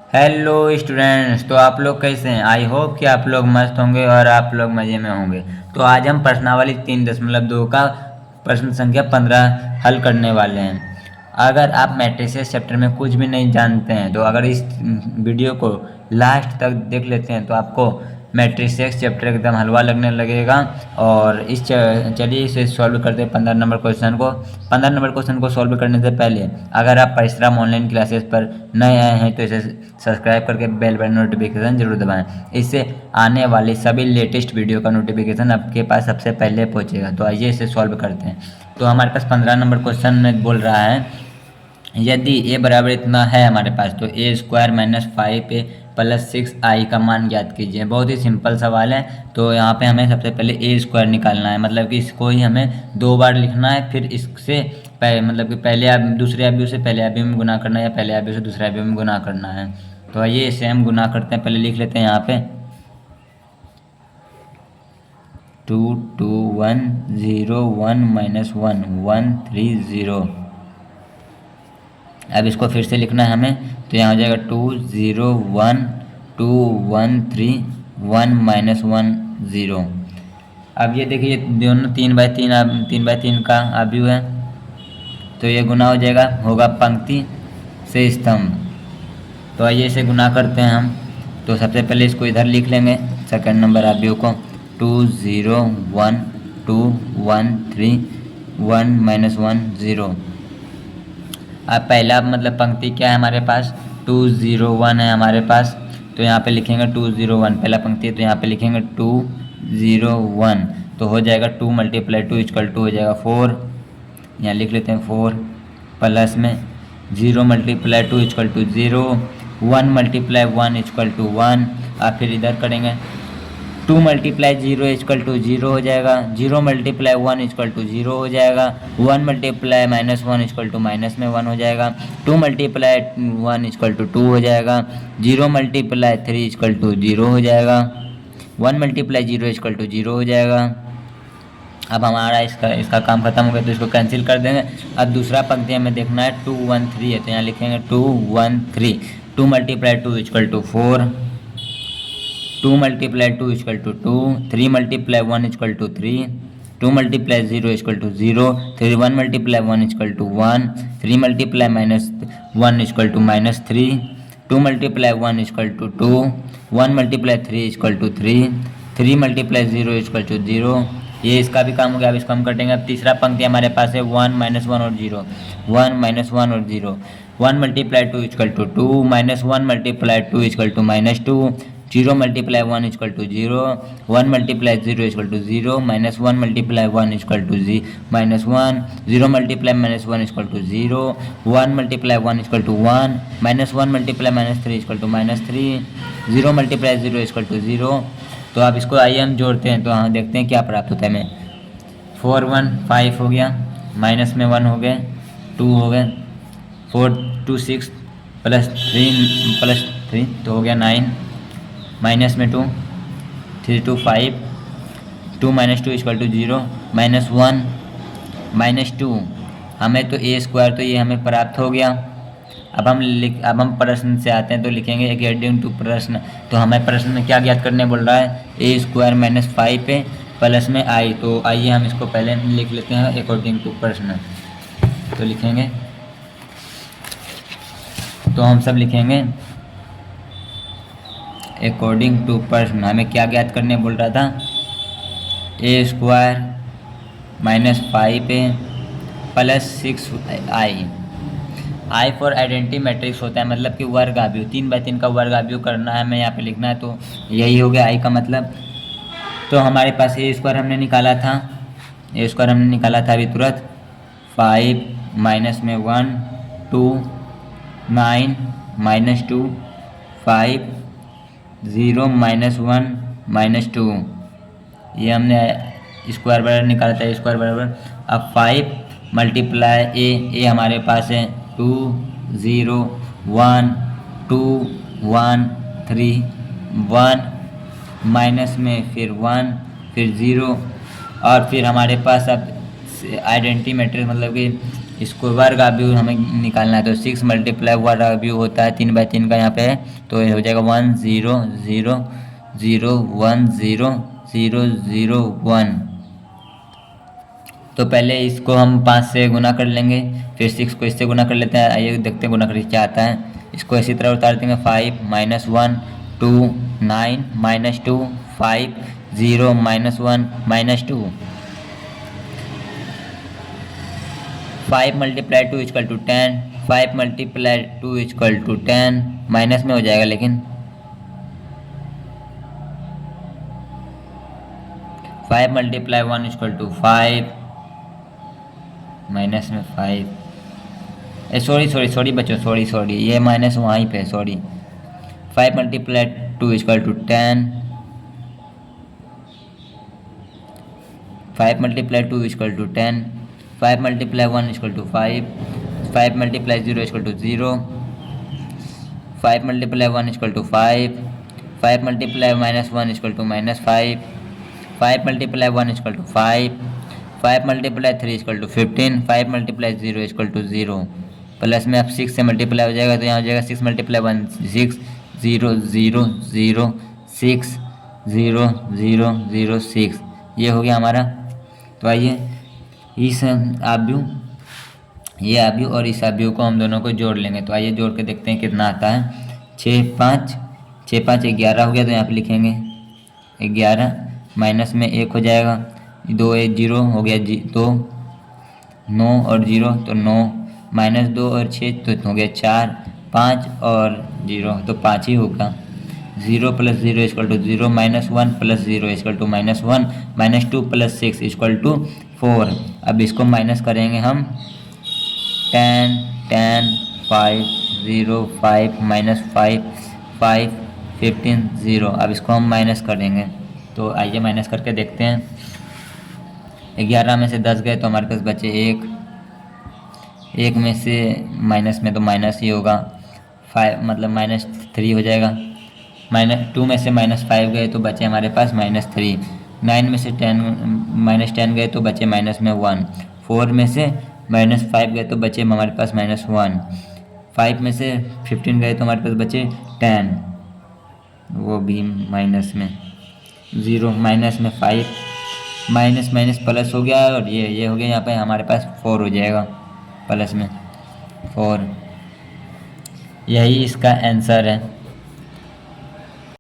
Hello students, तो आप लोग कैसे हैं। आई होप कि आप लोग मस्त होंगे और आप लोग मज़े में होंगे। तो आज हम प्रश्नावली 3.2 का प्रश्न संख्या 15 हल करने वाले हैं। अगर आप मैट्रिसेस चैप्टर में कुछ भी नहीं जानते हैं तो अगर इस वीडियो को लास्ट तक देख लेते हैं तो आपको मैट्रिसेस चैप्टर एकदम हलवा लगने लगेगा। और चलिए इसे सॉल्व करते हैं 15 नंबर क्वेश्चन को सॉल्व करने से पहले अगर आप परिश्रम ऑनलाइन क्लासेस पर नए आए हैं तो इसे सब्सक्राइब करके बेल बटन नोटिफिकेशन जरूर दबाएं। इससे आने वाली सभी लेटेस्ट वीडियो का नोटिफिकेशन आपके पास सबसे पहले पहुंचेगा। तो आइए इसे सॉल्व करते हैं। तो हमारे पास 15 नंबर क्वेश्चन में बोल रहा है, यदि ए बराबर इतना है हमारे पास तो ए square minus 5a plus 6i का मान ज्ञात कीजिए। बहुत ही सिंपल सवाल है। तो यहाँ पे हमें सबसे पहले ए स्क्वायर निकालना है, मतलब कि इसको ही हमें 2 बार लिखना है। फिर इससे मतलब कि पहले आप दूसरे अवयव से पहले अवयव में गुना करना है या पहले अवयव से दूसरे अवयव में गुना करना है। तो आइए इसे हम गुना करते हैं। पहले लिख लेते हैं यहाँ पे 2 2 1 0 1 माइनस 1 1 3 0। अब इसको फिर से लिखना है हमें, तो यहाँ हो जाएगा 2 0 1 2 1 3 1 माइनस 1 0। अब ये देखिए दोनों 3 बाई 3 का अवयव है, तो ये गुना हो जाएगा, होगा पंक्ति से स्तंभ। तो आइए इसे गुना करते हैं हम। तो सबसे पहले इसको इधर लिख लेंगे सेकंड नंबर अवयव को 2 0 1 2 1 3 1 माइनस 1 0। अब पहला मतलब पंक्ति क्या है हमारे पास 2 0 1 है हमारे पास, तो यहाँ पे लिखेंगे 2 0 1 पहला पंक्ति है, तो यहाँ पे लिखेंगे 2 0 1। तो हो जाएगा 2 मल्टीप्लाई 2 इक्वल टू हो जाएगा 4। यहाँ लिख लेते हैं 4 प्लस में 0 multiply 2 equal to 0 1 multiply 1 equal to 1। आप फिर इधर करेंगे 2 मल्टीप्लाई 0 इक्वल टू 0 हो जाएगा, 0 मल्टीप्लाई 1 इक्वल टू 0 हो जाएगा, 1 multiply minus 1 equal to minus में 1 हो जाएगा, 2 मल्टीप्लाई 1 इक्वल टू 2 हो जाएगा, 0 मल्टीप्लाई 3 इक्वल टू 0 हो जाएगा, 1 मल्टीप्लाई 0 इक्वल टू 0 हो जाएगा। अब हमारा इसका काम खत्म हो गया, तो इसको कैंसिल कर देंगे। अब दूसरा पंक्ति हमें देखना है 2 1 3 है, तो यहाँ लिखेंगे 2 1 3 2 multiply 2 equal to 4 2 multiply 2 equal to 2 3 multiply 1 equal to 3 2 multiply 0 equal to 0 फिर 1 multiply 1 equal to 1 3 multiply minus 1 equal to minus 3 2 multiply 1 equal to 2 1 multiply 3 equal to 3 3 multiply 0 equal to 0। ये इसका भी काम हो गया। अब इसको हम कटेंगे। अब तीसरा पंक्ति हमारे पास है 1 माइनस 1 और 0 1 माइनस 1 और 0 1 multiply 2 equal to 2 minus 1 multiply 2 equal to minus 2 0 multiply 1 equal to 0 1 multiply 0 equal to 0 minus 1 multiply 1 equal to minus 1 0 multiply minus 1 equal to 0 1 multiply 1 equal to 1 minus 1 multiply minus 3 equal to minus 3 0 multiply 0 equal to 0। तो अब इसको आइए हम जोड़ते हैं, तो हाँ देखते हैं क्या प्राप्त होता है हमें। 4 1 5 हो गया, माइनस में 1 हो गए 2 हो गए 4 2 6 प्लस 3 तो हो गया 9 माइनस में 2 3 2 5 2 minus 2 equal to 0 minus 1 minus 2 हमें तो ए स्क्वायर तो ये हमें प्राप्त हो गया। अब हम प्रश्न से आते हैं, तो लिखेंगे अकॉर्डिंग टू प्रश्न। तो हमें प्रश्न में क्या ज्ञात करने बोल रहा है, ए स्क्वायर माइनस 5 है प्लस में आई। तो आइए हम इसको पहले लिख लेते हैं अकॉर्डिंग टू प्रश्न। तो लिखेंगे, तो हम सब लिखेंगे अकॉर्डिंग टू प्रश्न। हमें क्या ज्ञात करने बोल रहा था, ए स्क्वायर माइनस 5 है plus 6i। I for identity matrix होता है, मतलब कि वर्ग अवयव 3 बाई 3 का वर्ग अवयव करना है हमें यहाँ पे लिखना है। तो यही हो गया आई का मतलब। तो हमारे पास ए स्क्वायर हमने निकाला था, अभी तुरंत 5 माइनस में 1 2 9 माइनस 2 5 0 माइनस 1 माइनस 2। ये हमने स्क्वायर बराबर निकाला था, स्क्वायर बराबर। अब 5 मल्टीप्लाई ए हमारे पास है 2 0 1 2 1 3 1 माइनस में फिर 1 फिर 0 और फिर हमारे पास अब आइडेंटिटी मैट्रिक्स मतलब कि इसको वर्ग आव्यूह हमें निकालना है, तो 6 मल्टीप्लाई वर्ग आव्यूह होता है 3/3 का यहाँ पे है, तो ये हो जाएगा 1 0 0 0 1 0 0 0 1। तो पहले इसको हम 5 से गुना कर लेंगे, फिर 6 को इससे गुना कर लेते हैं। आइए देखते हैं गुना करके क्या आता है। इसको इसी तरह उतार देंगे, 5 - 1 2 9 - 2 5 0 - 1 - 2। 5 multiply 2 equal to 10, 5 multiply 2 equal to 10, minus में हो जाएगा लेकिन 5 मल्टीप्लाई 1 इक्वल टू 5, माइनस में 5, सॉरी बच्चों, सॉरी ये माइनस वहीं पे, sorry. 5 multiply 2 equal to 10, 5 multiply 2 equal to 10, 5 multiply 1 equal to 5, 5 multiply 0 equal to 0, 5 multiply 1 equal to 5, 5 multiply -1 equal to -5, 5 multiply 1 equal to 5, 5 multiply 3 equal to 15, 5 multiply 0 equal to 0। Plus में अब 6 से multiply हो जाएगा, तो यहाँ हो जाएगा 6 मल्टीप्लाई 1 6 0 0 0 6 0 0 0 6, ये हो गया हमारा। तो आइए इस ये आव्यूह और इस आव्यूह को हम दोनों को जोड़ लेंगे। तो आइए जोड़ के देखते हैं कितना आता है। 6 5 11 हो गया, तो यहाँ पे लिखेंगे 11, माइनस में 1 हो जाएगा, 2 1 0 हो गया 2, 9 और 0 तो 9, -2 और 6 तो हो गया 4, 5 और 0 तो 5 ही होगा। 0 + 0 equal to 0, -1 + 0 equal to -1, -2 + 6 equal to 4। अब इसको माइनस करेंगे हम, 10 10 5 0 5 -5 5 15 0। अब इसको हम माइनस करेंगे, तो आइए माइनस करके देखते हैं। 11 में से 10 गए तो हमारे पास बचे 1, 1 में से माइनस में तो माइनस ही होगा, 5 मतलब -3 हो जाएगा। -2 में से -5 गए तो बचे हमारे पास -3, 9 में से 10 गए तो बचे -1, 4 में से -5 गए तो बचे हमारे पास -1, 5 में से 15 गए तो हमारे पास बचे 10, वो भी माइनस में 0, माइनस में 5, माइनस माइनस प्लस हो गया, और ये हो गया यहाँ पे हमारे पास 4 हो जाएगा, प्लस में 4। यही इसका आंसर है।